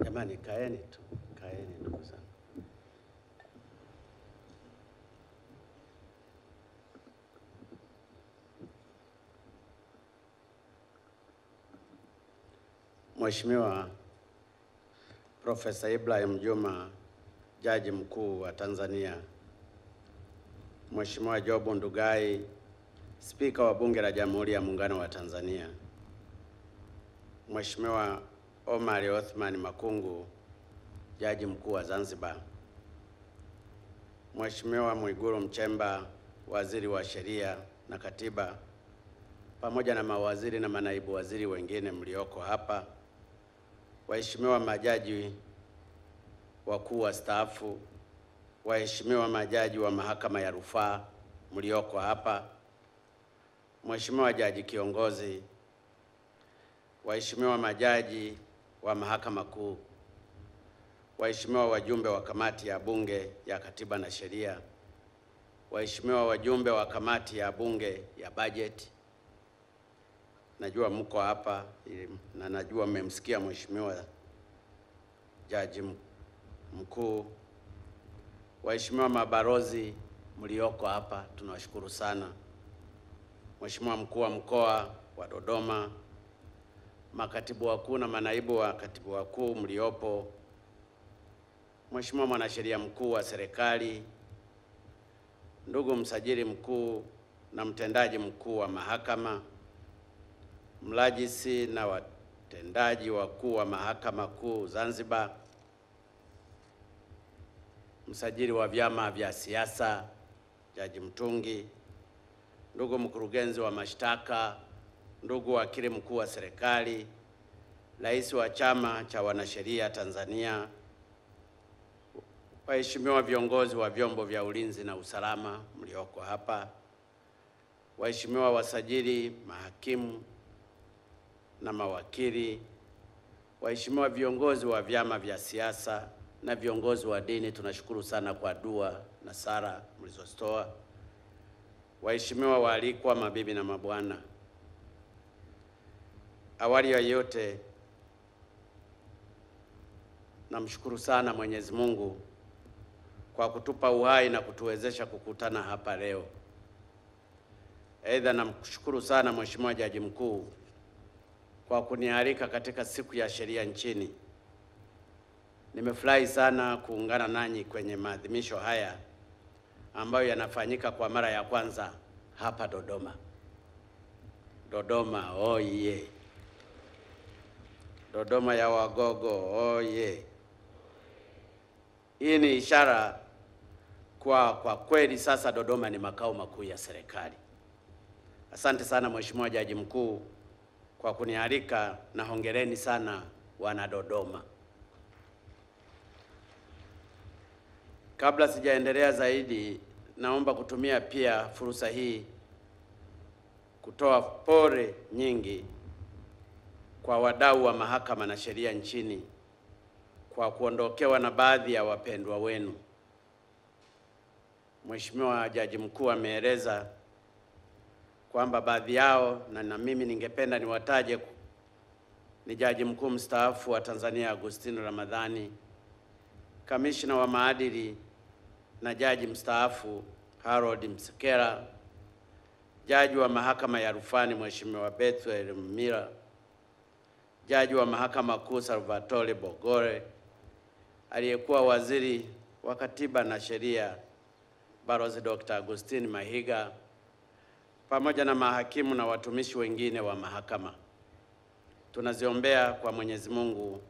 Jamani, kaeni tu, kaeni ndugu zangu. Mheshimiwa Profesa Ibrahim Juma, Jaji Mkuu wa Tanzania, Mheshimiwa Job Ndugai, Spika wa Bunge la Jamhuri ya Muungano wa Tanzania, Mheshimiwa Omar Othman Makungu, Jaji Mkuu wa Zanzibar, Mheshimiwa Mwigulu Nchemba, Waziri wa Sheria na Katiba, pamoja na mawaziri na manaibu waziri wengine mlioko hapa, waheshimiwa majaji wakuu wastaafu, waheshimiwa majaji wa Mahakama ya Rufaa mlioko hapa, Mheshimiwa Jaji Kiongozi, waheshimiwa majaji wa Mahakama Kuu, waheshimiwa wajumbe wa Kamati ya Bunge ya Katiba na Sheria, waheshimiwa wajumbe wa Kamati ya Bunge ya Bajeti, najua mko hapa na najua mmemsikia Mheshimiwa Jaji Mkuu, waheshimiwa mabalozi mlioko hapa, tunawashukuru sana. Mheshimiwa Mkuu wa Mkoa wa Dodoma, makatibu wakuu na manaibu wa katibu wakuu mliopo, Mheshimiwa Mwanasheria Mkuu wa Serikali, ndugu msajili mkuu na mtendaji mkuu wa mahakama, mrajisi na watendaji wakuu wa Mahakama Kuu Zanzibar, msajili wa vyama vya siasa Jaji Mtungi, ndugu mkurugenzi wa mashtaka, ndugu wakili mkuu wa serikali, rais wa Chama cha Wanasheria Tanzania, waheshimiwa viongozi wa vyombo vya ulinzi na usalama mlioko hapa, waheshimiwa wasajili, mahakimu na mawakili, waheshimiwa viongozi wa vyama vya siasa na viongozi wa dini, tunashukuru sana kwa dua na sala mlizozitoa. Waheshimiwa waalikwa, mabibi na mabwana, awali ya yote namshukuru sana Mwenyezi Mungu kwa kutupa uhai na kutuwezesha kukutana hapa leo. Aidha, namshukuru sana Mheshimiwa Jaji Mkuu kwa kunialika katika siku ya sheria nchini. Nimefurahi sana kuungana nanyi kwenye maadhimisho haya ambayo yanafanyika kwa mara ya kwanza hapa Dodoma. Dodoma oye! Dodoma ya Wagogo oye! Hii ni ishara kwa kweli sasa Dodoma ni makao makuu ya serikali. Asante sana Mheshimiwa Jaji Mkuu kwa kunialika, na hongereni sana wana Dodoma. Kabla sijaendelea zaidi, naomba kutumia pia fursa hii kutoa pole nyingi kwa wadau wa mahakama na sheria nchini kwa kuondokewa na baadhi ya wapendwa wenu. Mheshimiwa Jaji Mkuu ameeleza kwamba baadhi yao, na mimi ningependa niwataje, ni Jaji Mkuu mstaafu wa Tanzania Agustino Ramadhani, Kamishna wa Maadili na Jaji mstaafu Harold Msekela, Jaji wa Mahakama ya Rufani Mheshimiwa Bethuel Mira, Jaji wa Mahakama Kuu Salvatore Bogore, aliyekuwa Waziri wa Katiba na Sheria Balozi Dr. Agustine Mahiga, pamoja na mahakimu na watumishi wengine wa mahakama. Tunaziombea kwa Mwenyezi Mungu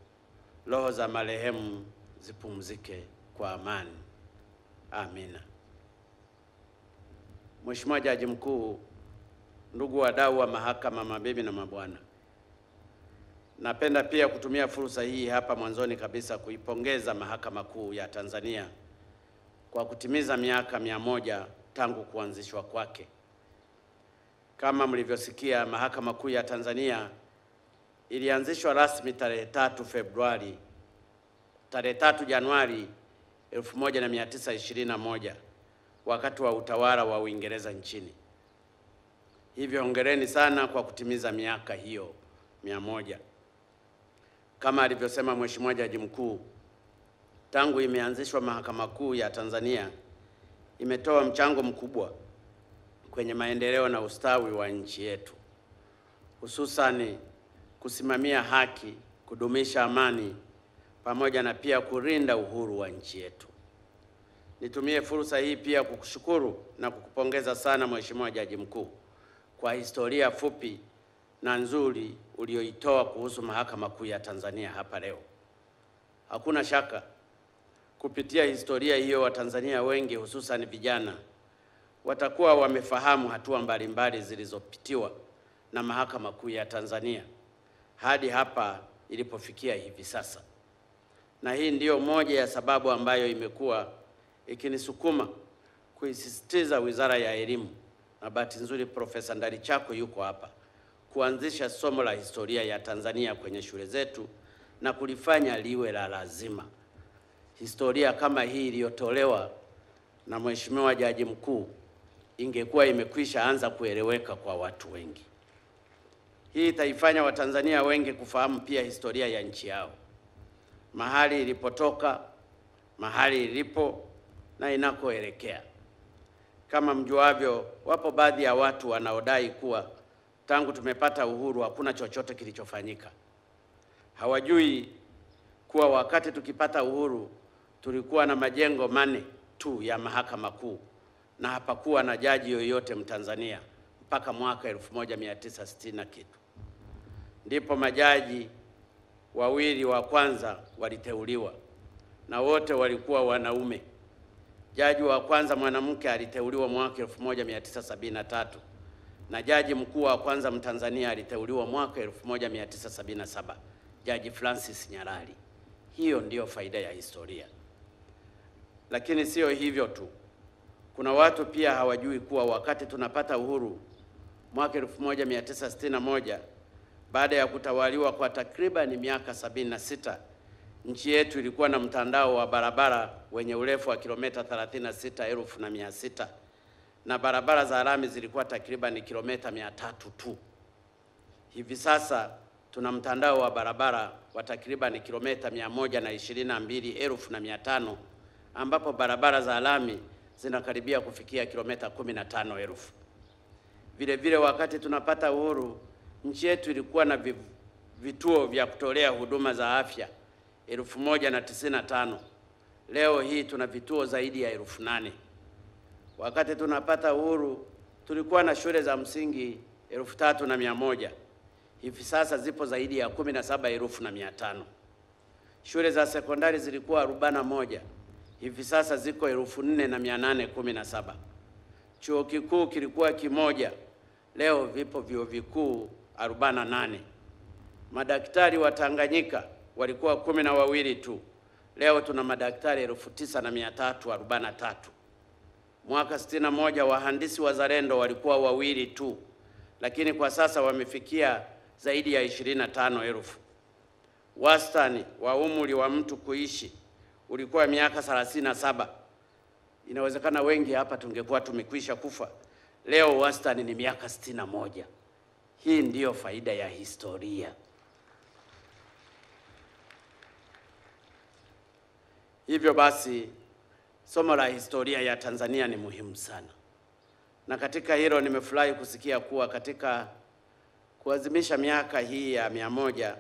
roho za marehemu zipumzike kwa amani. Amina. Mheshimiwa Jaji Mkuu, ndugu wadau wa mahakama, mabibi na mabwana, napenda pia kutumia fursa hii hapa mwanzoni kabisa kuipongeza Mahakama Kuu ya Tanzania kwa kutimiza miaka 100 tangu kuanzishwa kwake. Kama mlivyosikia, Mahakama Kuu ya Tanzania ilianzishwa rasmi tarehe 3 Januari 1921 wakati wa utawala wa Uingereza nchini. Hivyo hongereni sana kwa kutimiza miaka hiyo 100. Kama alivyosema Mheshimiwa Jaji Mkuu, tangu imeanzishwa Mahakama Kuu ya Tanzania imetoa mchango mkubwa kwenye maendeleo na ustawi wa nchi yetu, hususani kusimamia haki, kudumisha amani, pamoja na pia kulinda uhuru wa nchi yetu. Nitumie fursa hii pia kukushukuru na kukupongeza sana Mheshimiwa Jaji Mkuu kwa historia fupi na nzuri ulioitoa kuhusu Mahakama Kuu ya Tanzania hapa leo. Hakuna shaka kupitia historia hiyo Watanzania wengi hususan vijana watakuwa wamefahamu hatua mbalimbali zilizopitiwa na Mahakama Kuu ya Tanzania hadi hapa ilipofikia hivi sasa. Na hii ndiyo moja ya sababu ambayo imekuwa ikinisukuma kuisisitiza Wizara ya Elimu, na bahati nzuri Profesa Ndalichako yuko hapa, kuanzisha somo la historia ya Tanzania kwenye shule zetu na kulifanya liwe la lazima. Historia kama hii iliyotolewa na Mheshimiwa Jaji Mkuu ingekuwa imekwisha anza kueleweka kwa watu wengi. Hii itaifanya Watanzania wengi kufahamu pia historia ya nchi yao, mahali ilipotoka, mahali ilipo na inakoelekea. Kama mjuavyo, wapo baadhi ya watu wanaodai kuwa tangu tumepata uhuru hakuna chochote kilichofanyika. Hawajui kuwa wakati tukipata uhuru tulikuwa na majengo 4 tu ya Mahakama Kuu na hapakuwa na jaji yoyote Mtanzania mpaka mwaka 1960 na kitu. Ndipo majaji wawili wa kwanza waliteuliwa na wote walikuwa wanaume. Jaji wa kwanza mwanamke aliteuliwa mwaka 1973 na jaji mkuu wa kwanza Mtanzania aliteuliwa mwaka 1977, Jaji Francis Nyalali. Hiyo ndiyo faida ya historia. Lakini sio hivyo tu. Kuna watu pia hawajui kuwa wakati tunapata uhuru mwaka 1961, baada ya kutawaliwa kwa takriban miaka 76, nchi yetu ilikuwa na mtandao wa barabara wenye urefu wa kilomita 36,600 na barabara za lami zilikuwa takriban kilomita 300 tu. Hivi sasa tuna mtandao wa barabara wa takriban kilomita 122,500 ambapo barabara za lami zinakaribia kufikia kilomita 15,000. Vile vile wakati tunapata uhuru, nchi yetu ilikuwa na vituo vya kutolea huduma za afya 1095. Leo hii tuna vituo zaidi ya 8,000. Wakati tunapata uhuru tulikuwa na shule za msingi 3,100. Hivi sasa zipo zaidi ya 17,500. Shule za sekondari zilikuwa 41. Hivi sasa ziko 4,817. Chuo kikuu kilikuwa kimoja. Leo vipo vyuo vikuu 48. Madaktari wa Tanganyika walikuwa 12 tu. Leo tuna madaktari 9,343. Mwaka 61 wahandisi wazalendo walikuwa 2 tu, lakini kwa sasa wamefikia zaidi ya 25,000. Wastani wa umri wa mtu kuishi ulikuwa miaka 37. Inawezekana wengi hapa tungekuwa tumekwisha kufa. Leo wastani ni miaka 61. Hii ndiyo faida ya historia. Hivyo basi, somo la historia ya Tanzania ni muhimu sana. Na katika hilo nimefurahi kusikia kuwa katika kuadhimisha miaka hii ya 100,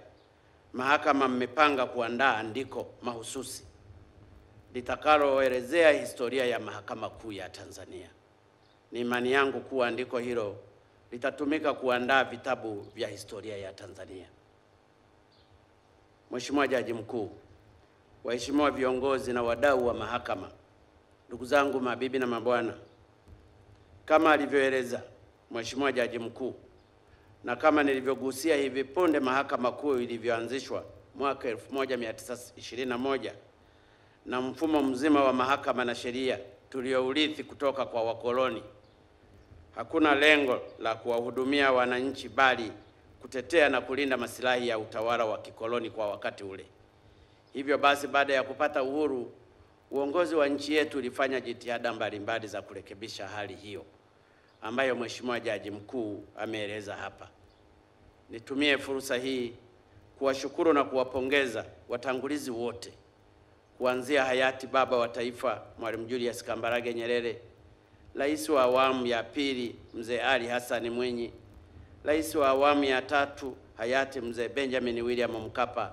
mahakama mmepanga kuandaa andiko mahususi litakaloelezea historia ya Mahakama Kuu ya Tanzania. Ni imani yangu kuwa andiko hilo litatumika kuandaa vitabu vya historia ya Tanzania. Mheshimiwa Jaji Mkuu, waheshimiwa viongozi na wadau wa mahakama, ndugu zangu mabibi na mabwana, kama alivyoeleza Mheshimiwa Jaji Mkuu na kama nilivyogusia hivi punde, Mahakama Kuu ilivyoanzishwa mwaka 1921 na mfumo mzima wa mahakama na sheria tuliourithi kutoka kwa wakoloni, hakuna lengo la kuwahudumia wananchi bali kutetea na kulinda maslahi ya utawala wa kikoloni kwa wakati ule. Hivyo basi, baada ya kupata uhuru, uongozi wa nchi yetu ulifanya jitihada mbalimbali za kurekebisha hali hiyo ambayo Mheshimiwa Jaji Mkuu ameeleza hapa. Nitumie fursa hii kuwashukuru na kuwapongeza watangulizi wote kuanzia hayati Baba wa Taifa Mwalimu Julius Kambarage Nyerere, Rais wa awamu ya pili Mzee Ali Hassan Mwinyi, Rais wa awamu ya tatu hayati Mzee Benjamin William Mkapa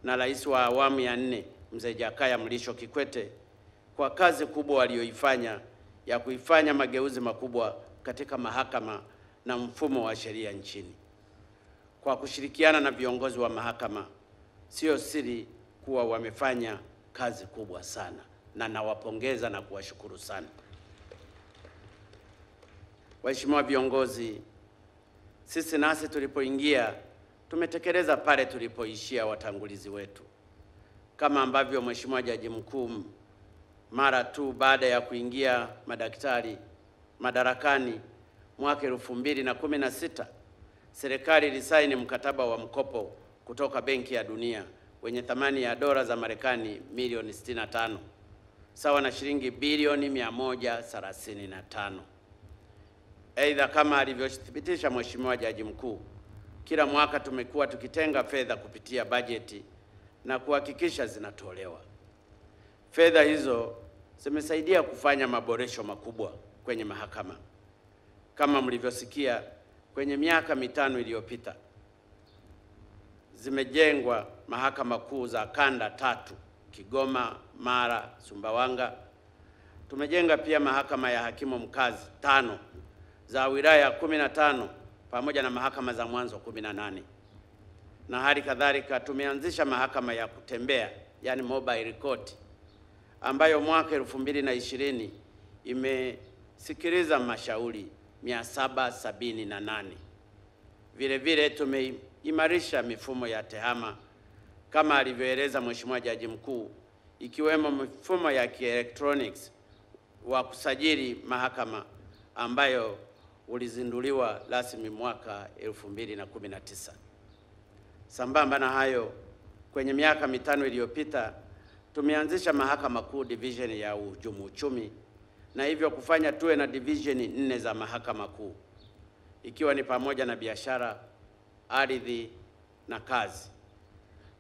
na Rais wa awamu ya 4 Mzee Jakaya Mrisho Kikwete kwa kazi kubwa walioifanya ya kuifanya mageuzi makubwa katika mahakama na mfumo wa sheria nchini. Kwa kushirikiana na viongozi wa mahakama, sio siri kuwa wamefanya kazi kubwa sana, na nawapongeza na kuwashukuru sana. Waheshimiwa viongozi, sisi nasi tulipoingia tumetekeleza pale tulipoishia watangulizi wetu, kama ambavyo Mheshimiwa Jaji Mkuu mara tu baada ya kuingia madaktari madarakani mwaka 2016, serikali ilisaini mkataba wa mkopo kutoka Benki ya Dunia wenye thamani ya dola za Marekani milioni 65 sawa na shilingi bilioni 135. Aidha, kama alivyothibitisha Mheshimiwa Jaji Mkuu, kila mwaka tumekuwa tukitenga fedha kupitia bajeti na kuhakikisha zinatolewa. Fedha hizo zimesaidia kufanya maboresho makubwa kwenye mahakama. Kama mlivyosikia, kwenye miaka 5 iliyopita zimejengwa mahakama kuu za kanda 3: Kigoma, Mara, Sumbawanga. Tumejenga pia mahakama ya hakimu mkazi 5 za wilaya 15 pamoja na mahakama za mwanzo 18. Na hali kadhalika tumeanzisha mahakama ya kutembea, yani mobile court, ambayo mwaka 2020 imesikiliza mashauri 778. Vile vile tumeimarisha mifumo ya tehama kama alivyoeleza Mheshimiwa Jaji Mkuu, ikiwemo mifumo ya kielektronics wa kusajili mahakama ambayo ulizinduliwa rasmi mwaka 2019. Sambamba na hayo, kwenye miaka 5 iliyopita tumeanzisha mahakama kuu division ya uhujumu uchumi, na hivyo kufanya tuwe na division 4 za mahakama kuu, ikiwa ni pamoja na biashara, ardhi na kazi.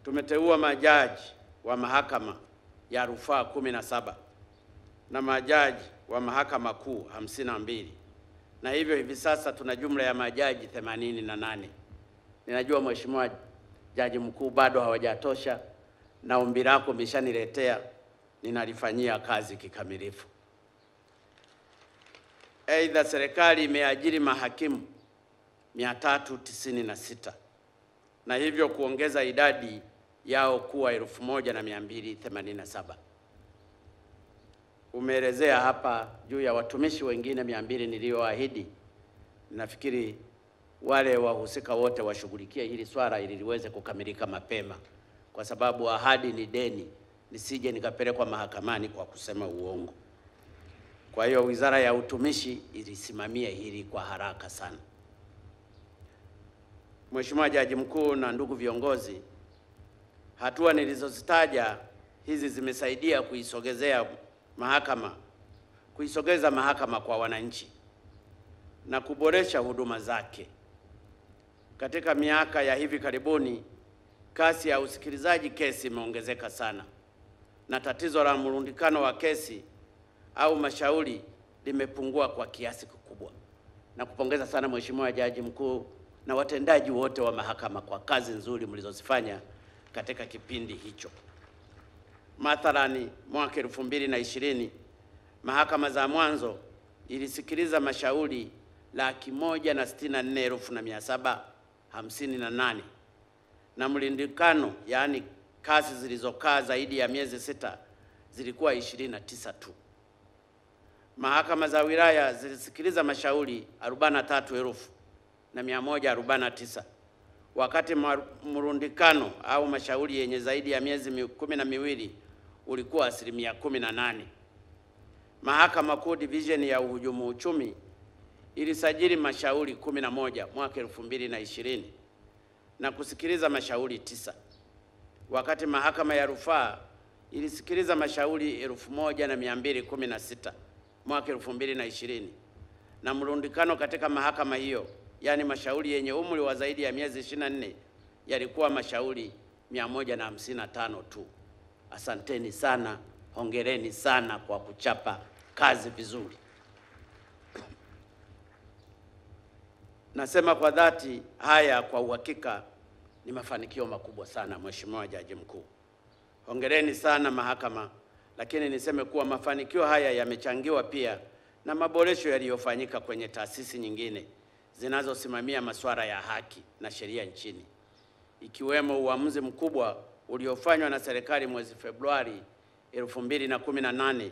Tumeteua majaji wa mahakama ya rufaa 17 na majaji wa mahakama kuu 52, na hivyo hivi sasa tuna jumla ya majaji 88. Ninajua Mheshimiwa Jaji Mkuu bado hawajatosha, na ombi lako umeshaniletea, ninalifanyia kazi kikamilifu. Aidha, serikali imeajiri mahakimu 396 na hivyo kuongeza idadi yao kuwa 1287. Umeelezea hapa juu ya watumishi wengine 200 nilioahidi. Nafikiri wale wahusika wote washughulikie hili swala ili liweze kukamilika mapema, kwa sababu ahadi ni deni, nisije nikapelekwa mahakamani kwa kusema uongo. Kwa hiyo Wizara ya Utumishi ilisimamia hili kwa haraka sana. Mheshimiwa Jaji Mkuu na ndugu viongozi, hatua nilizozitaja hizi zimesaidia kuisogeza mahakama kwa wananchi na kuboresha huduma zake. Katika miaka ya hivi karibuni, kasi ya usikilizaji kesi imeongezeka sana, na tatizo la mrundikano wa kesi au mashauri limepungua kwa kiasi kikubwa. Na kupongeza sana Mheshimiwa Jaji Mkuu na watendaji wote wa mahakama kwa kazi nzuri mlizozifanya katika kipindi hicho. Mathalani, mwaka 2020 mahakama za mwanzo ilisikiliza mashauri 164,758 na mlindikano, yaani kasi zilizokaa zaidi ya miezi 6 zilikuwa 29 tu. Mahakama za wilaya zilisikiliza mashauri 43,149, wakati mrundikano au mashauri yenye zaidi ya miezi 12 ulikuwa 18%. Mahakama Kuu division ya uhujumu uchumi ilisajili mashauri 11 mwaka 2020 na kusikiliza mashauri 9, wakati mahakama ya rufaa ilisikiliza mashauri 1216 mwaka 2020, na mrundikano katika mahakama hiyo, yani mashauri yenye umri wa zaidi ya miezi 24, yalikuwa mashauri 155 tu. Asanteni sana, hongereni sana kwa kuchapa kazi vizuri. Nasema kwa dhati, haya kwa uhakika ni mafanikio makubwa sana, Mheshimiwa Jaji Mkuu. Hongereni sana mahakama, lakini niseme kuwa mafanikio haya yamechangiwa pia na maboresho yaliyofanyika kwenye taasisi nyingine zinazosimamia masuala ya haki na sheria nchini, ikiwemo uamuzi mkubwa uliofanywa na serikali mwezi Februari 2018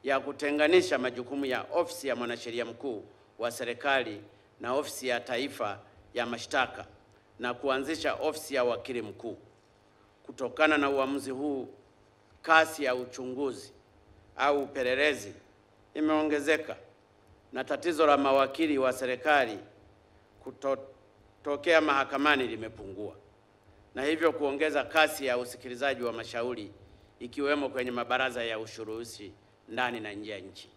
ya kutenganisha majukumu ya ofisi ya mwanasheria mkuu wa serikali na ofisi ya taifa ya mashtaka na kuanzisha ofisi ya wakili mkuu. Kutokana na uamuzi huu, kasi ya uchunguzi au upelelezi imeongezeka na tatizo la mawakili wa serikali kutotokea mahakamani limepungua, na hivyo kuongeza kasi ya usikilizaji wa mashauri ikiwemo kwenye mabaraza ya usuluhishi ndani na nje ya nchi.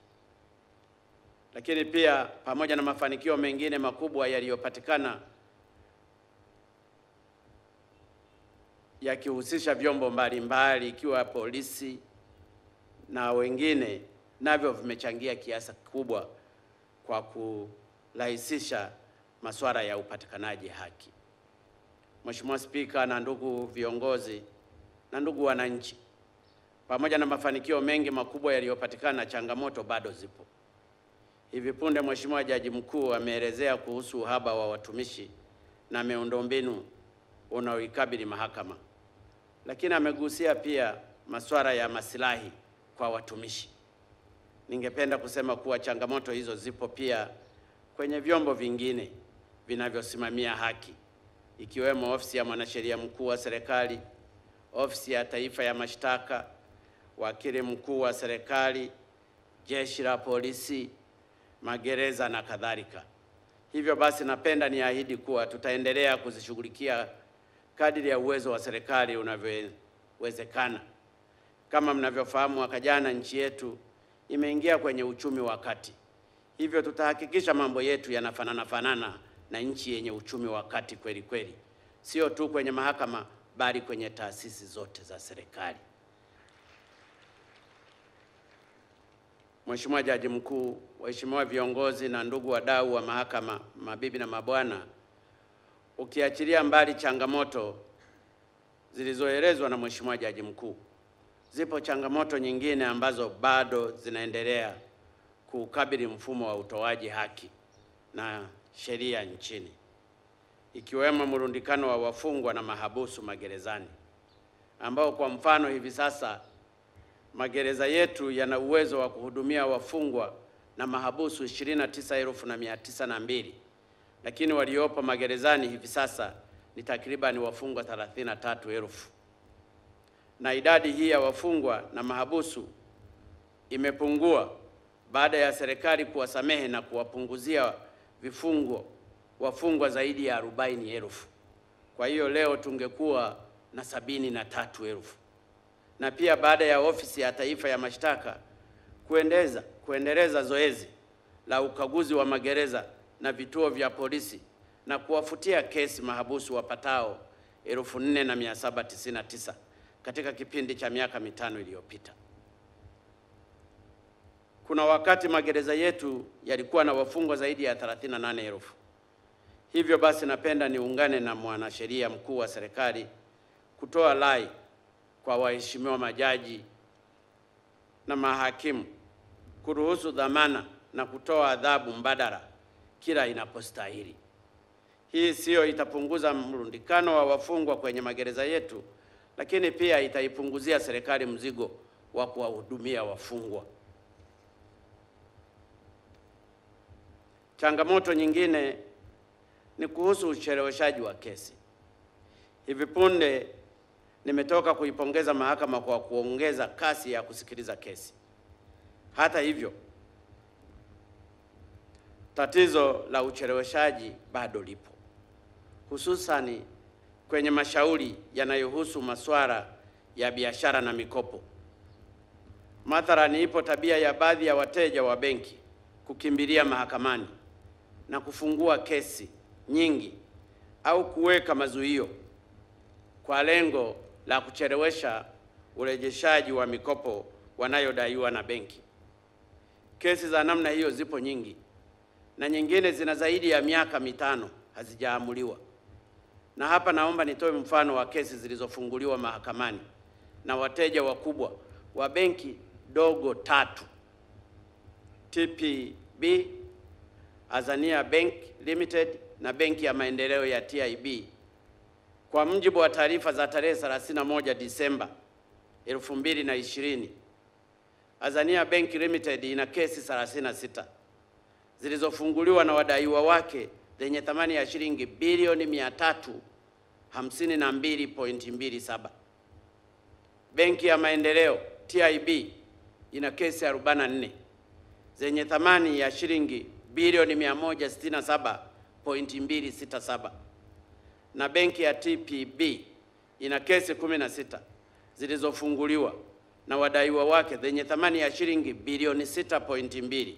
Lakini pia pamoja na mafanikio mengine makubwa yaliyopatikana yakihusisha vyombo mbalimbali ikiwa polisi na wengine, navyo vimechangia kiasi kikubwa kwa kurahisisha masuala ya upatikanaji haki. Mheshimiwa Spika na ndugu viongozi na ndugu wananchi, pamoja na mafanikio mengi makubwa yaliyopatikana, changamoto bado zipo. Hivi punde Mheshimiwa Jaji Mkuu ameelezea kuhusu uhaba wa watumishi na miundombinu unaoikabili mahakama, lakini amegusia pia masuala ya maslahi kwa watumishi. Ningependa kusema kuwa changamoto hizo zipo pia kwenye vyombo vingine vinavyosimamia haki, ikiwemo ofisi ya mwanasheria mkuu wa serikali, ofisi ya taifa ya mashtaka, wakili mkuu wa serikali, jeshi la polisi, magereza na kadhalika. Hivyo basi, napenda niahidi kuwa tutaendelea kuzishughulikia kadiri ya uwezo wa serikali unavyowezekana. Kama mnavyofahamu, mwaka jana nchi yetu imeingia kwenye uchumi wa kati. Hivyo tutahakikisha mambo yetu yanafanana na nchi yenye uchumi wa kati kweli kweli, sio tu kwenye mahakama bali kwenye taasisi zote za serikali. Mheshimiwa Jaji Mkuu, waheshimiwa viongozi na ndugu wadau wa mahakama, mabibi na mabwana, ukiachilia mbali changamoto zilizoelezwa na Mheshimiwa Jaji Mkuu, zipo changamoto nyingine ambazo bado zinaendelea kukabili mfumo wa utoaji haki na sheria nchini, ikiwemo mrundikano wa wafungwa na mahabusu magerezani, ambao kwa mfano hivi sasa magereza yetu yana uwezo wa kuhudumia wafungwa na mahabusu 29,902, lakini waliopo magerezani hivi sasa ni takriban wafungwa 33,000. Na idadi hii ya wafungwa na mahabusu imepungua baada ya serikali kuwasamehe na kuwapunguzia vifungo wafungwa zaidi ya 40,000. Kwa hiyo leo tungekuwa na 73,000. Na pia baada ya ofisi ya taifa ya mashtaka kuendeleza zoezi la ukaguzi wa magereza na vituo vya polisi na kuwafutia kesi mahabusu wapatao 4,799 katika kipindi cha miaka 5 iliyopita. Kuna wakati magereza yetu yalikuwa na wafungwa zaidi ya 38,000. Hivyo basi, napenda niungane na mwanasheria mkuu wa serikali kutoa rai kwa waheshimiwa majaji na mahakimu kuruhusu dhamana na kutoa adhabu mbadala kila inapostahili. Hii sio itapunguza mrundikano wa wafungwa kwenye magereza yetu, lakini pia itaipunguzia serikali mzigo wa kuwahudumia wafungwa. Changamoto nyingine ni kuhusu ucheleweshaji wa kesi. Hivi punde nimetoka kuipongeza mahakama kwa kuongeza kasi ya kusikiliza kesi. Hata hivyo, tatizo la ucheleweshaji bado lipo, hususani kwenye mashauri yanayohusu masuala ya biashara na mikopo. Mathalani, ipo tabia ya baadhi ya wateja wa benki kukimbilia mahakamani na kufungua kesi nyingi au kuweka mazuio kwa lengo la kuchelewesha urejeshaji wa mikopo wanayodaiwa na benki. Kesi za namna hiyo zipo nyingi na nyingine zina zaidi ya miaka 5 hazijaamuliwa. Na hapa naomba nitoe mfano wa kesi zilizofunguliwa mahakamani na wateja wakubwa wa benki dogo 3: TPB, Azania Bank Limited na Benki ya Maendeleo ya TIB. Kwa mujibu wa taarifa za tarehe 31 Disemba 2020, Azania Bank Limited ina kesi 36 zilizofunguliwa na wadaiwa wake zenye thamani ya shilingi bilioni 352.27. Benki ya Maendeleo TIB ina kesi 44 zenye thamani ya shilingi bilioni 167.267. Na benki ya TPB ina kesi 16 zilizofunguliwa na wadaiwa wake zenye thamani ya shilingi bilioni 6.2.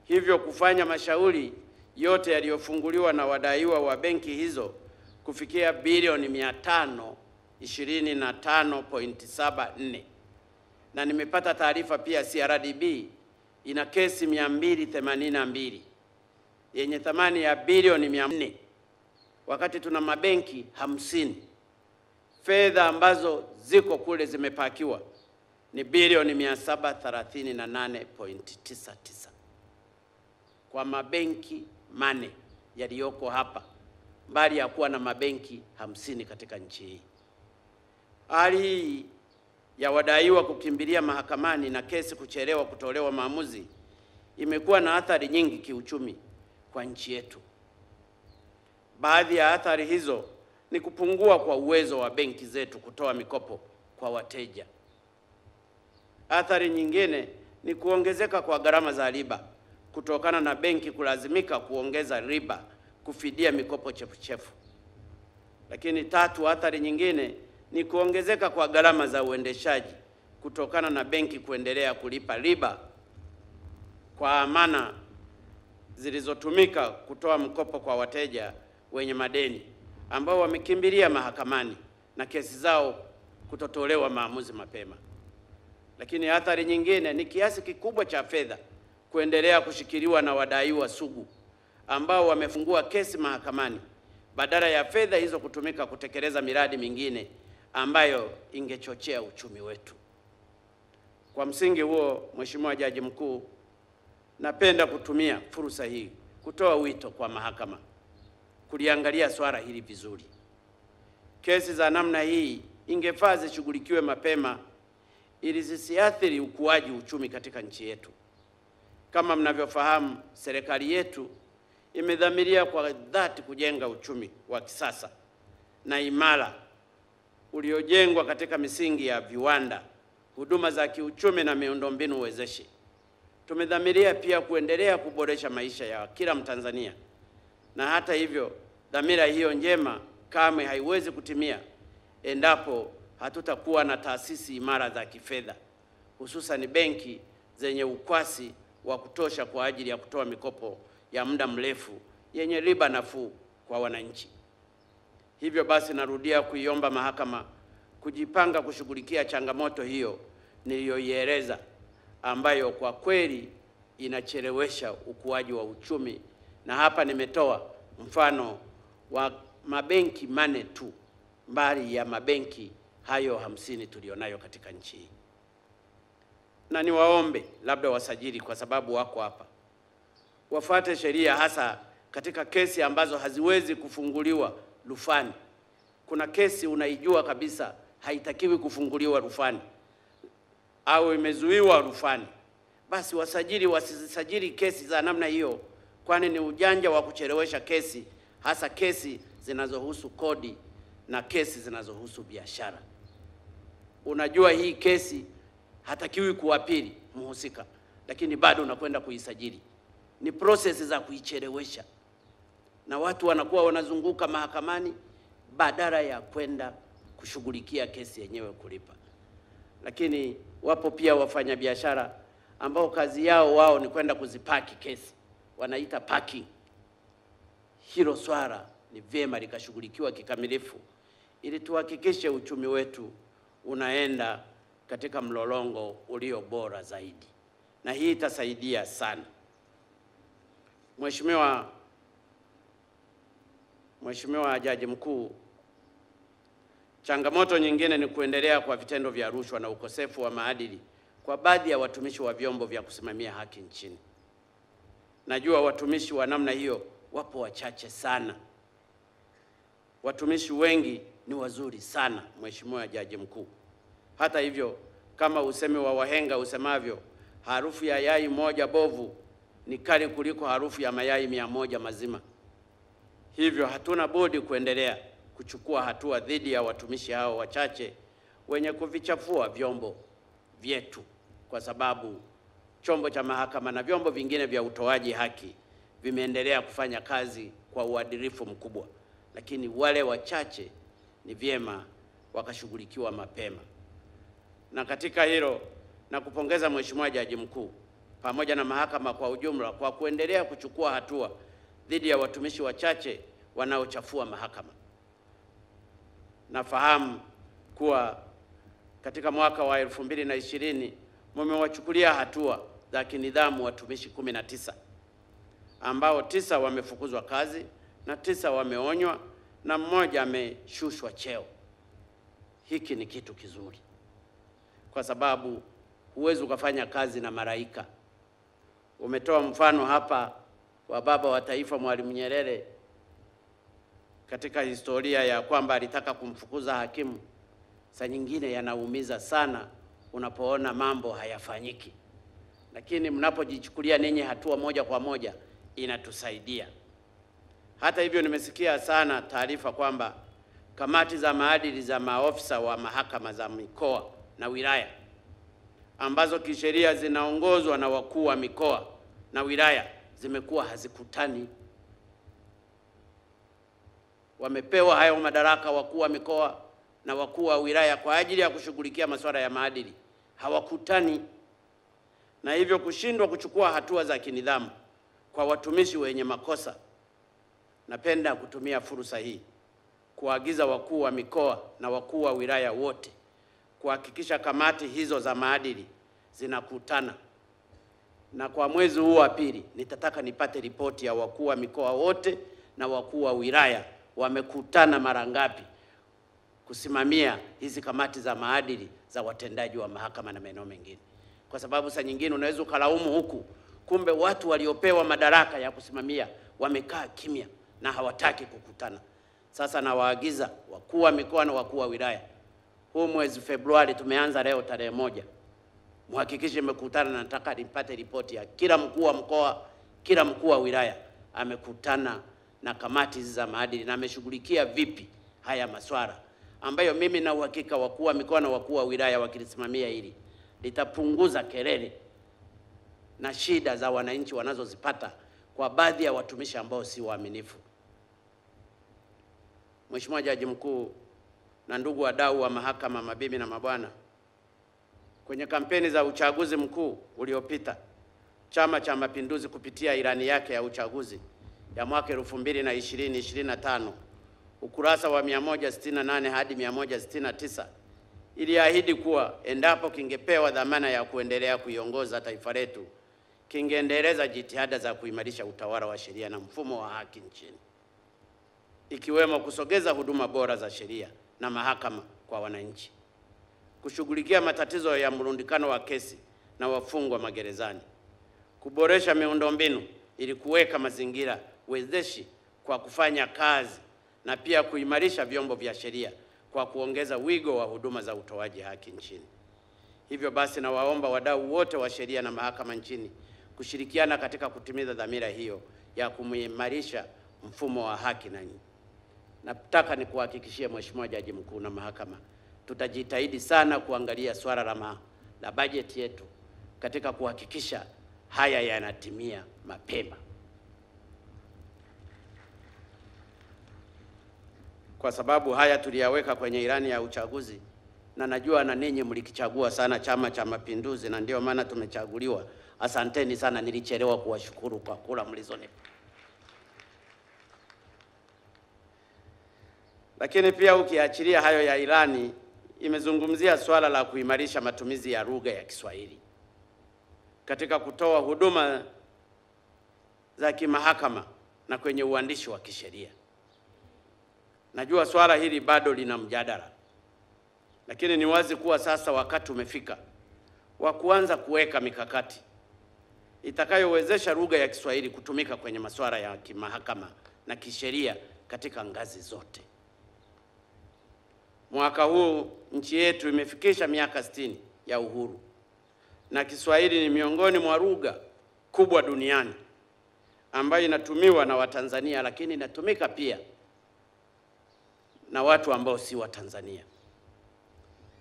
Hivyo kufanya mashauri yote yaliyofunguliwa na wadaiwa wa benki hizo kufikia bilioni 525.74. Na nimepata taarifa pia CRDB ina kesi 282 yenye thamani ya bilioni 400, wakati tuna mabenki 50. Fedha ambazo ziko kule zimepakiwa ni bilioni 738.99 kwa mabenki mane yaliyoko hapa, mbali ya kuwa na mabenki 50 katika nchi hii. Hali hii ya wadaiwa kukimbilia mahakamani na kesi kuchelewa kutolewa maamuzi imekuwa na athari nyingi kiuchumi kwa nchi yetu. Baadhi ya athari hizo ni kupungua kwa uwezo wa benki zetu kutoa mikopo kwa wateja. Athari nyingine ni kuongezeka kwa gharama za riba kutokana na benki kulazimika kuongeza riba kufidia mikopo chefuchefu. Lakini tatu, athari nyingine ni kuongezeka kwa gharama za uendeshaji kutokana na benki kuendelea kulipa riba kwa amana zilizotumika kutoa mkopo kwa wateja wenye madeni ambao wamekimbilia mahakamani na kesi zao kutotolewa maamuzi mapema. Lakini athari nyingine ni kiasi kikubwa cha fedha kuendelea kushikiliwa na wadaiwa sugu ambao wamefungua kesi mahakamani badala ya fedha hizo kutumika kutekeleza miradi mingine ambayo ingechochea uchumi wetu. Kwa msingi huo, Mheshimiwa Jaji Mkuu, napenda kutumia fursa hii kutoa wito kwa mahakama kuliangalia swala hili vizuri. Kesi za namna hii ingefaa zishughulikiwe mapema ili zisiathiri ukuaji uchumi katika nchi yetu. Kama mnavyofahamu, serikali yetu imedhamiria kwa dhati kujenga uchumi wa kisasa na imara uliojengwa katika misingi ya viwanda, huduma za kiuchumi na miundombinu wezeshi. Tumedhamiria pia kuendelea kuboresha maisha ya kila Mtanzania. Na hata hivyo, dhamira hiyo njema kamwe haiwezi kutimia endapo hatutakuwa na taasisi imara za kifedha, hususan benki zenye ukwasi wa kutosha kwa ajili ya kutoa mikopo ya muda mrefu yenye riba nafuu kwa wananchi. Hivyo basi, narudia kuiomba mahakama kujipanga kushughulikia changamoto hiyo niliyoieleza, ambayo kwa kweli inachelewesha ukuaji wa uchumi. Na hapa nimetoa mfano wa mabenki mane tu, mbali ya mabenki hayo 50 tulionayo katika nchi hii. Na niwaombe labda wasajili, kwa sababu wako hapa, wafuate sheria, hasa katika kesi ambazo haziwezi kufunguliwa rufani. Kuna kesi unaijua kabisa haitakiwi kufunguliwa rufani au imezuiwa rufani, basi wasajili wasisajili kesi za namna hiyo, kwani ni ujanja wa kuchelewesha kesi, hasa kesi zinazohusu kodi na kesi zinazohusu biashara. Unajua hii kesi hatakiwi kuapili mhusika, lakini bado unakwenda kuisajili. Ni process za kuichelewesha, na watu wanakuwa wanazunguka mahakamani badala ya kwenda kushughulikia kesi yenyewe kulipa. Lakini wapo pia wafanyabiashara ambao kazi yao wao ni kwenda kuzipaki kesi, wanaita parking. Hilo swala ni vyema likashughulikiwa kikamilifu ili tuhakikishe uchumi wetu unaenda katika mlolongo ulio bora zaidi, na hii itasaidia sana. Mheshimiwa Jaji Mkuu, changamoto nyingine ni kuendelea kwa vitendo vya rushwa na ukosefu wa maadili kwa baadhi ya watumishi wa vyombo vya kusimamia haki nchini. Najua watumishi wa namna hiyo wapo wachache sana. Watumishi wengi ni wazuri sana, Mheshimiwa Jaji Mkuu. Hata hivyo, kama usemi wa wahenga usemavyo, harufu ya yai moja bovu ni kali kuliko harufu ya mayai 100 mazima. Hivyo hatuna budi kuendelea kuchukua hatua dhidi ya watumishi hao wachache wenye kuvichafua vyombo vyetu, kwa sababu chombo cha mahakama na vyombo vingine vya utoaji haki vimeendelea kufanya kazi kwa uadilifu mkubwa, lakini wale wachache ni vyema wakashughulikiwa mapema. Na katika hilo na kupongeza Mheshimiwa Jaji Mkuu pamoja na mahakama kwa ujumla kwa kuendelea kuchukua hatua dhidi ya watumishi wachache wanaochafua mahakama. Nafahamu kuwa katika mwaka wa 2020 mmewachukulia hatua za kinidhamu watumishi 19 ambao 9 wamefukuzwa kazi na 9 wameonywa na mmoja ameshushwa cheo. Hiki ni kitu kizuri, kwa sababu huwezi ukafanya kazi na malaika. Umetoa mfano hapa wa baba wa taifa Mwalimu Nyerere katika historia ya kwamba alitaka kumfukuza hakimu. Saa nyingine yanaumiza sana unapoona mambo hayafanyiki, lakini mnapojichukulia ninyi hatua moja kwa moja inatusaidia. Hata hivyo, nimesikia sana taarifa kwamba kamati za maadili za maofisa wa mahakama za mikoa na wilaya ambazo kisheria zinaongozwa na wakuu wa mikoa na wilaya zimekuwa hazikutani. Wamepewa hayo madaraka wakuu wa mikoa na wakuu wa wilaya kwa ajili ya kushughulikia masuala ya maadili, hawakutani, na hivyo kushindwa kuchukua hatua za kinidhamu kwa watumishi wenye makosa. Napenda kutumia fursa hii kuagiza wakuu wa mikoa na wakuu wa wilaya wote kuhakikisha kamati hizo za maadili zinakutana. Na kwa mwezi huu wa pili nitataka nipate ripoti ya wakuu wa mikoa wote na wakuu wa wilaya wamekutana mara ngapi kusimamia hizi kamati za maadili za watendaji wa mahakama na maeneo mengine. Kwa sababu saa nyingine unaweza ukalaumu huku, kumbe watu waliopewa madaraka ya kusimamia wamekaa kimya na hawataki kukutana. Sasa nawaagiza wakuu wa mikoa na wakuu wa wilaya, huu mwezi Februari tumeanza leo tarehe 1, muhakikishe mmekutana, na nataka nipate ripoti ya kila mkuu wa mkoa, kila mkuu wa wilaya amekutana na kamati hizi za maadili na ameshughulikia vipi haya masuala ambayo mimi na uhakika wakuu wa mikoa na wakuu wa wilaya wakilisimamia hili litapunguza kelele na shida za wananchi wanazozipata kwa baadhi ya watumishi ambao si waaminifu. Mheshimiwa Jaji Mkuu na ndugu wadau wa mahakama, mabibi na mabwana, kwenye kampeni za uchaguzi mkuu uliopita, Chama cha Mapinduzi kupitia ilani yake ya uchaguzi ya mwaka 2020-2025 ukurasa wa 168 hadi 169 iliahidi kuwa endapo kingepewa dhamana ya kuendelea kuiongoza taifa letu, kingeendeleza jitihada za kuimarisha utawala wa sheria na mfumo wa haki nchini, ikiwemo kusogeza huduma bora za sheria na mahakama kwa wananchi, kushughulikia matatizo ya mrundikano wa kesi na wafungwa magerezani, kuboresha miundombinu ili kuweka mazingira wezeshi kwa kufanya kazi, na pia kuimarisha vyombo vya sheria kwa kuongeza wigo wa huduma za utoaji haki nchini. Hivyo basi, nawaomba wadau wote wa sheria na mahakama nchini kushirikiana katika kutimiza dhamira hiyo ya kuimarisha mfumo wa haki. Na nataka nikuhakikishie Mheshimiwa Jaji Mkuu na mahakama, tutajitahidi sana kuangalia swala la bajeti yetu katika kuhakikisha haya yanatimia mapema, kwa sababu haya tuliyaweka kwenye ilani ya uchaguzi, na najua na ninyi mlikichagua sana Chama cha Mapinduzi, na ndio maana tumechaguliwa. Asanteni sana, nilichelewa kuwashukuru kwa kura mlizonipa. Lakini pia ukiachilia hayo ya ilani, imezungumzia swala la kuimarisha matumizi ya lugha ya Kiswahili katika kutoa huduma za kimahakama na kwenye uandishi wa kisheria. Najua swala hili bado lina mjadala, lakini ni wazi kuwa sasa wakati umefika wa kuanza kuweka mikakati itakayowezesha lugha ya Kiswahili kutumika kwenye masuala ya kimahakama na kisheria katika ngazi zote. Mwaka huu nchi yetu imefikisha miaka 60 ya uhuru, na Kiswahili ni miongoni mwa lugha kubwa duniani ambayo inatumiwa na Watanzania, lakini inatumika pia na watu ambao si Watanzania.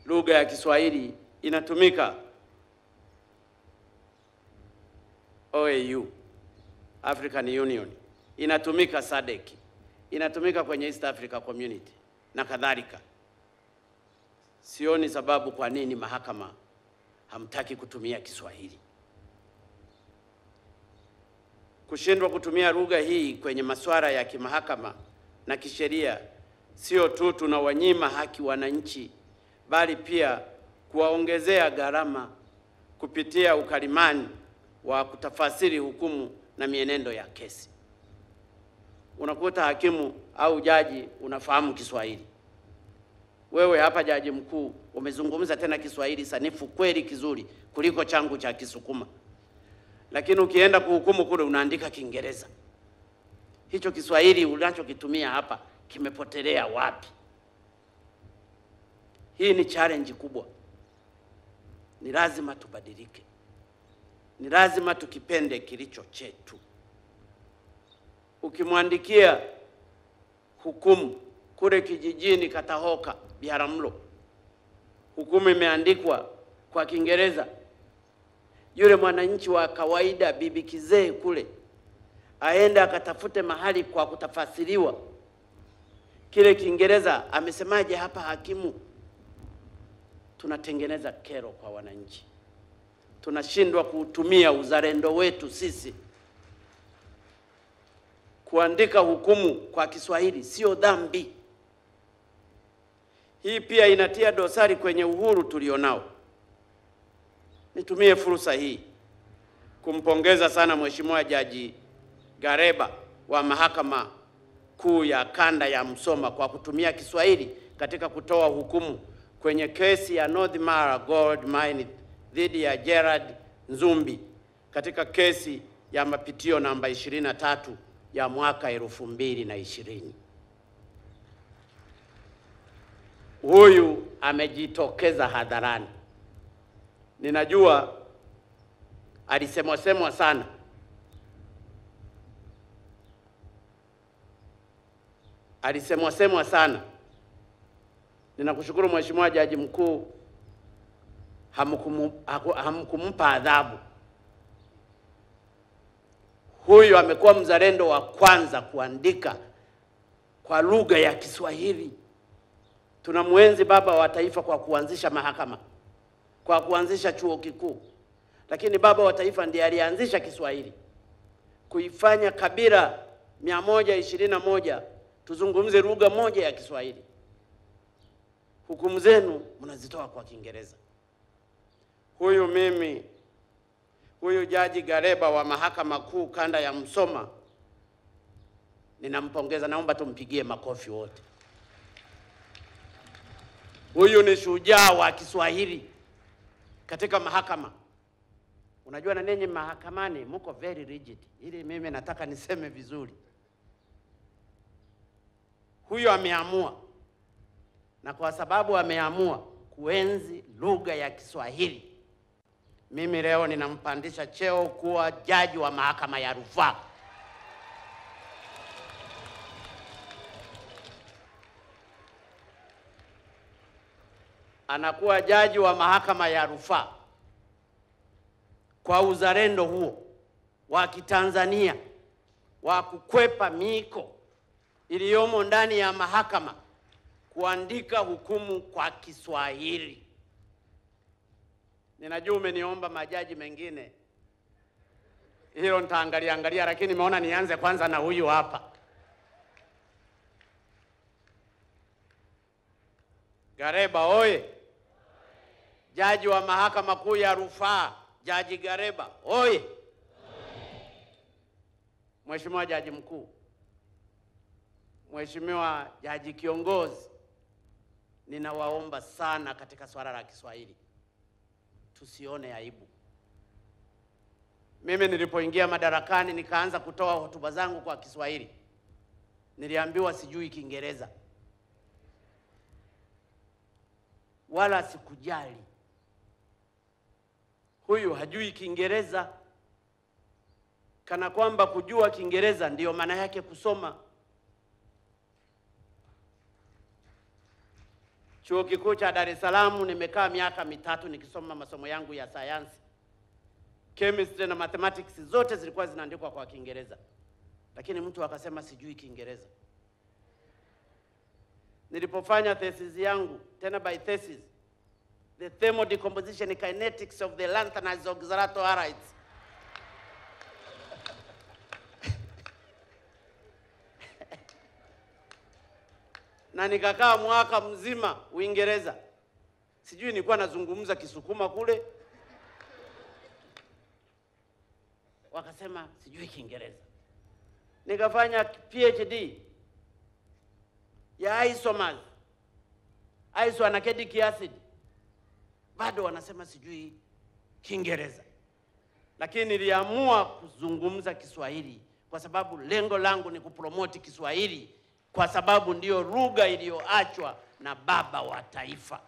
Lugha ya Kiswahili inatumika OAU, African Union, inatumika SADC, inatumika kwenye East Africa Community na kadhalika. Sioni sababu kwa nini mahakama hamtaki kutumia Kiswahili. Kushindwa kutumia lugha hii kwenye masuala ya kimahakama na kisheria sio tu tunawanyima haki wananchi, bali pia kuwaongezea gharama kupitia ukalimani wa kutafasiri hukumu na mienendo ya kesi. Unakuta hakimu au jaji unafahamu Kiswahili. Wewe hapa jaji mkuu umezungumza tena Kiswahili sanifu kweli kizuri kuliko changu cha Kisukuma, lakini ukienda kuhukumu kule unaandika Kiingereza. Hicho Kiswahili unachokitumia hapa kimepotelea wapi? Hii ni challenge kubwa. Ni lazima tubadilike. Ni lazima tukipende kilicho chetu. Ukimwandikia hukumu kule kijijini Katahoka, Biharamulo, hukumu imeandikwa kwa Kiingereza, yule mwananchi wa kawaida bibi kizee kule aende akatafute mahali kwa kutafasiriwa kile Kiingereza amesemaje hapa hakimu. Tunatengeneza kero kwa wananchi. Tunashindwa kutumia uzalendo wetu sisi. Kuandika hukumu kwa Kiswahili sio dhambi. Hii pia inatia dosari kwenye uhuru tulionao. Nitumie fursa hii kumpongeza sana Mheshimiwa Jaji Gareba wa Mahakama Kuu ya Kanda ya Musoma kwa kutumia Kiswahili katika kutoa hukumu kwenye kesi ya North Mara Gold Mine dhidi ya Gerard Nzumbi katika kesi ya mapitio namba 23 ya mwaka 2020. Huyu amejitokeza hadharani. Ninajua alisemwa sana. Alisemwa sana. Ninakushukuru Mheshimiwa Jaji Mkuu, hamkumpa adhabu. Huyu amekuwa mzalendo wa kwanza kuandika kwa lugha ya Kiswahili. Tunamwenzi baba wa taifa kwa kuanzisha mahakama, kwa kuanzisha chuo kikuu. Lakini baba wa taifa ndiye alianzisha Kiswahili, kuifanya kabila 121 tuzungumze lugha moja ya Kiswahili. Hukumu zenu mnazitoa kwa Kiingereza. Huyu Jaji Gareba wa Mahakama Kuu Kanda ya Musoma, ninampongeza, naomba tumpigie makofi wote. Huyu ni shujaa wa Kiswahili katika mahakama. Unajua na ninyi mahakamani mko very rigid. Ili mimi nataka niseme vizuri. Huyu ameamua, na kwa sababu ameamua kuenzi lugha ya Kiswahili, mimi leo ninampandisha cheo kuwa jaji wa mahakama ya rufaa. Anakuwa jaji wa mahakama ya rufaa kwa uzalendo huo wa Kitanzania wa kukwepa miiko iliyomo ndani ya mahakama kuandika hukumu kwa Kiswahili. Ninajua umeniomba majaji mengine, hilo nitaangalia, lakini nimeona nianze kwanza na huyu hapa. Gareba oye! Jaji wa Mahakama Kuu ya Rufaa, Jaji Gareba oye! Mheshimiwa Jaji Mkuu, Mheshimiwa Jaji Kiongozi, ninawaomba sana katika swala la Kiswahili tusione aibu. Mimi nilipoingia madarakani nikaanza kutoa hotuba zangu kwa Kiswahili, niliambiwa sijui Kiingereza, wala sikujali. Huyu hajui Kiingereza, kana kwamba kujua Kiingereza ndiyo maana yake kusoma. Chuo Kikuu cha Dar es Salaam nimekaa miaka mitatu nikisoma masomo yangu ya sayansi. Chemistry na mathematics zote zilikuwa zinaandikwa kwa Kiingereza. Lakini mtu akasema sijui Kiingereza. Nilipofanya thesis yangu, tena by thesis, the thermodecomposition kinetics of the lanthanized oxalato halides. Na nikakaa mwaka mzima Uingereza. Sijui nilikuwa nazungumza Kisukuma kule. Wakasema sijui Kiingereza. Nikafanya PhD ya isomers, isoanacetic acid. Bado wanasema sijui Kiingereza. Lakini niliamua kuzungumza Kiswahili kwa sababu lengo langu ni kupromote Kiswahili, kwa sababu ndiyo lugha iliyoachwa na baba wa taifa.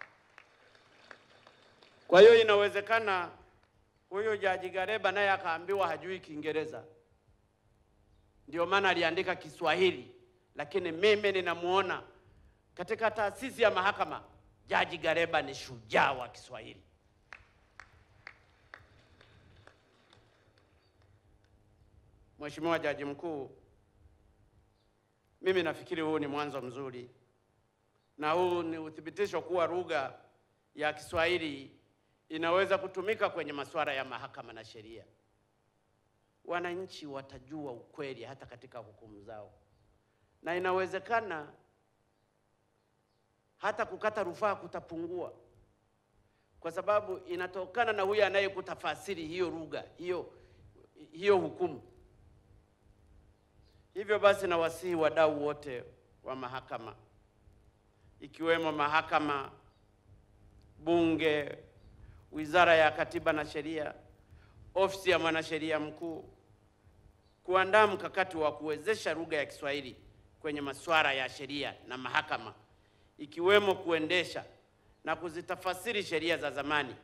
Kwa hiyo inawezekana huyo Jaji Gareba naye akaambiwa hajui Kiingereza, ndio maana aliandika Kiswahili. Lakini mimi ninamuona katika taasisi ya mahakama, Jaji Gareba ni shujaa wa Kiswahili. Mheshimiwa Jaji Mkuu, mimi nafikiri huu ni mwanzo mzuri, na huu ni uthibitisho kuwa lugha ya Kiswahili inaweza kutumika kwenye masuala ya mahakama na sheria. Wananchi watajua ukweli hata katika hukumu zao, na inawezekana hata kukata rufaa kutapungua, kwa sababu inatokana na huyu anayekutafasiri hiyo lugha, hiyo hukumu. Hivyo basi nawasihi wadau wote wa mahakama, ikiwemo mahakama, bunge, Wizara ya Katiba na Sheria, ofisi ya mwanasheria mkuu, kuandaa mkakati wa kuwezesha lugha ya Kiswahili kwenye masuala ya sheria na mahakama, ikiwemo kuendesha na kuzitafasiri sheria za zamani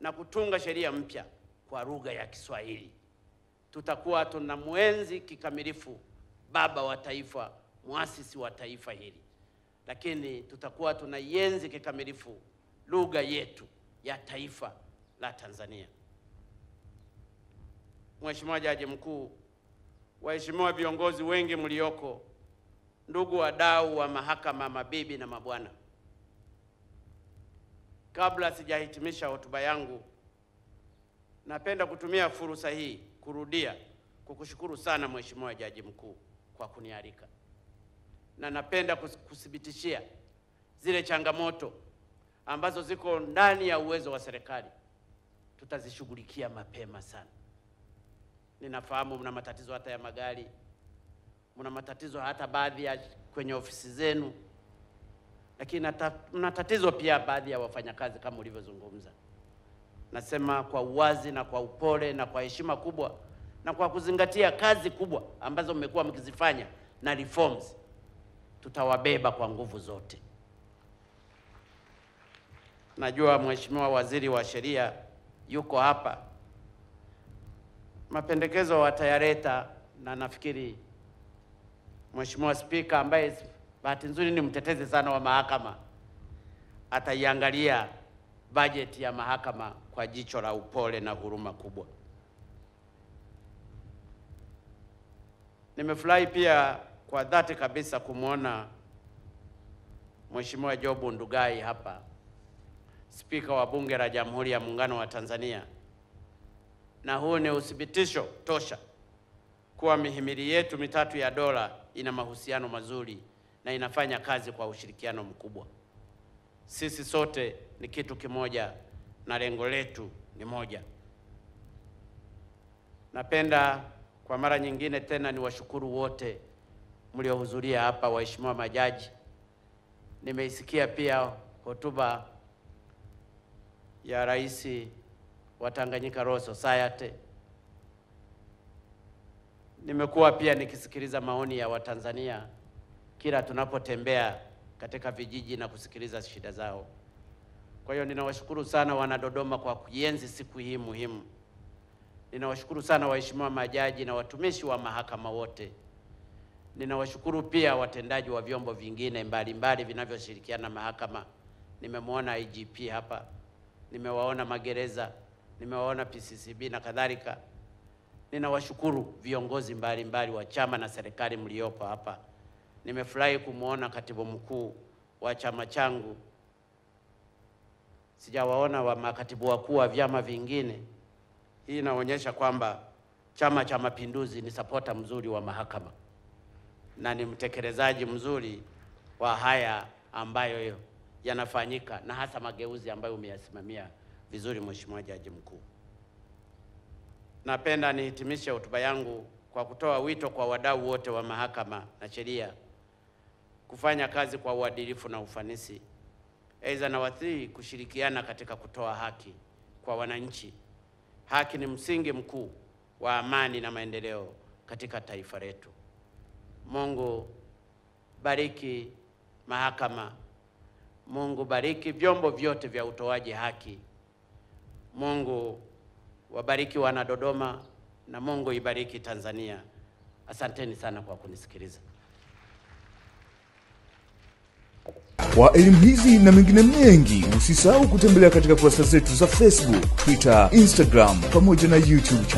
na kutunga sheria mpya kwa lugha ya Kiswahili. Tutakuwa tunamwenzi kikamilifu baba wa taifa, muasisi wa taifa hili, lakini tutakuwa tunaienzi kikamilifu lugha yetu ya taifa la Tanzania. Mheshimiwa Jaji Mkuu, waheshimiwa viongozi wengi mlioko, ndugu wadau wa mahakama, mabibi na mabwana, kabla sijahitimisha hotuba yangu, napenda kutumia fursa hii kurudia kukushukuru sana Mheshimiwa Jaji Mkuu kwa kunialika, na napenda kuthibitishia zile changamoto ambazo ziko ndani ya uwezo wa serikali tutazishughulikia mapema sana. Ninafahamu mna matatizo hata ya magari, mna matatizo hata baadhi ya kwenye ofisi zenu, lakini mna tatizo pia baadhi ya wafanyakazi kama ulivyozungumza. Nasema kwa uwazi na kwa upole na kwa heshima kubwa na kwa kuzingatia kazi kubwa ambazo mmekuwa mkizifanya na reforms, tutawabeba kwa nguvu zote. Najua Mheshimiwa Waziri wa Sheria yuko hapa. Mapendekezo watayaleta, na nafikiri Mheshimiwa Spika, ambaye bahati nzuri ni mtetezi sana wa mahakama, ataiangalia bajeti ya mahakama kwa jicho la upole na huruma kubwa. Nimefurahi pia kwa dhati kabisa kumwona Mheshimiwa Job Ndugai hapa, Spika wa Bunge la Jamhuri ya Muungano wa Tanzania, na huu ni uthibitisho tosha kuwa mihimili yetu mitatu ya dola ina mahusiano mazuri na inafanya kazi kwa ushirikiano mkubwa. sisi sote ni kitu kimoja na lengo letu ni moja. Napenda kwa mara nyingine tena niwashukuru wote mliohudhuria hapa, waheshimiwa majaji. Nimeisikia pia hotuba ya Rais wa Tanganyika Law Society. Nimekuwa pia nikisikiliza maoni ya Watanzania kila tunapotembea katika vijiji na kusikiliza shida zao. Kwa hiyo ninawashukuru sana wana Dodoma kwa kuienzi siku hii muhimu. Ninawashukuru sana waheshimiwa majaji na watumishi wa mahakama wote. Ninawashukuru pia watendaji wa vyombo vingine mbalimbali vinavyoshirikiana na mahakama. Nimemwona IGP hapa, nimewaona magereza, nimewaona PCCB na kadhalika. Ninawashukuru viongozi mbalimbali wa chama na serikali mliopo hapa. Nimefurahi kumuona katibu mkuu wa chama changu. Sijawaona wa makatibu wakuu wa vyama vingine. Hii inaonyesha kwamba Chama cha Mapinduzi ni supporter mzuri wa mahakama na ni mtekelezaji mzuri wa haya ambayo yanafanyika, na hasa mageuzi ambayo umeyasimamia vizuri, Mheshimiwa Jaji Mkuu. Napenda nihitimishe hotuba yangu kwa kutoa wito kwa wadau wote wa mahakama na sheria kufanya kazi kwa uadilifu na ufanisi. Aidha, nawasihi kushirikiana katika kutoa haki kwa wananchi. Haki ni msingi mkuu wa amani na maendeleo katika taifa letu. Mungu bariki mahakama. Mungu bariki vyombo vyote vya utoaji haki. Mungu wabariki wana Dodoma na Mungu ibariki Tanzania. Asanteni sana kwa kunisikiliza. Kwa elimu hizi na mengine mengi, usisahau kutembelea katika kurasa zetu za Facebook, Twitter, Instagram pamoja na YouTube.